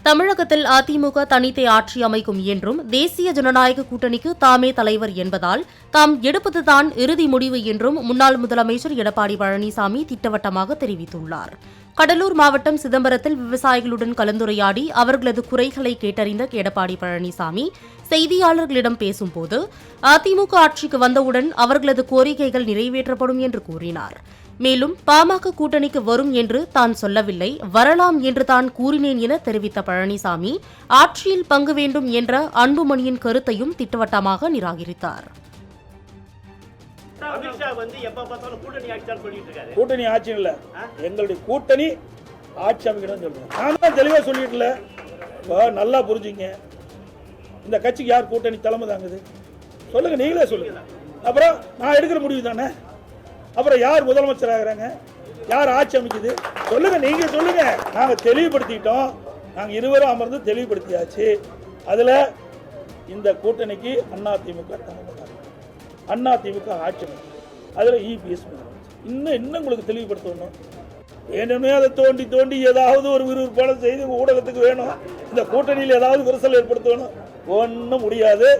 தமிழகத்தில் அதிமுக தனித்தே ஆட்சி அமைக்கும் என்றும் தேசிய ஜனநாயக கூட்டணிக்கு தாமே தலைவர் என்பதால் தாம் எடுப்பதுதான் இறுதி முடிவு என்றும் முன்னாள் முதலமைச்சர் எடப்பாடி பழனிசாமி திட்டவட்டமாக தெரிவித்துள்ளார். கடலூர் மாவட்டம் சிதம்பரத்தில் விவசாயிகளுடன் கலந்துரையாடி அவர்களது குறைகளை கேட்டறிந்த எடப்பாடி பழனிசாமி செய்தியாளர்களிடம் பேசும்போது அதிமுக ஆட்சிக்கு வந்தவுடன் அவர்களது கோரிக்கைகள் நிறைவேற்றப்படும் என்று கூறினார். மேலும் பாமக கூட்டணிக்கு வரும் என்று தான் சொல்லவில்லை, வரலாம் என்று தான் கூறினேன் என தெரிவித்த பழனிசாமி ஆட்சியில் பங்கு வேண்டும் என்ற அன்புமணியின் கருத்தையும் திட்டவட்டமாக நிராகரித்தார். கூட்டணி ஆட்சி இல்ல, எங்களுடைய கூட்டணி ஆட்சி அமைக்கணும் சொல்றோம். நான் தான் தெளிவா சொல்லிட்டுல, நல்லா புரிஞ்சுங்க. இந்த கட்சிக்கு யார் கூட்டணி தலைமை தாங்குது சொல்லுங்க, நீங்களே சொல்லுங்க. அப்புறம் நான் எடுக்கிற முடிவு தானே. அப்புறம் யார் முதலமைச்சர் ஆகிறாங்க, யார் ஆட்சி அமைக்குது சொல்லுங்க, நீங்க சொல்லுங்க. நாங்க தெளிவுபடுத்திட்டோம், நாங்க இருவரும் அமர்ந்து தெளிவுபடுத்தியாச்சு. அதுல இந்த கூட்டணிக்கு அதிமுக அதிமுக ஆட்சி அமைக்கும். அதுல இபிஎஸ் இன்னும் உங்களுக்கு தெளிவுபடுத்தணும். வேணுமே அதை தோண்டி தோண்டி ஏதாவது ஒரு விறுவிறுப்பான செய்தி ஊடகத்துக்கு வேணும். இந்த கூட்டணியில் ஏதாவது விரிசல் ஏற்படுத்தணும். ஒன்றும் முடியாது.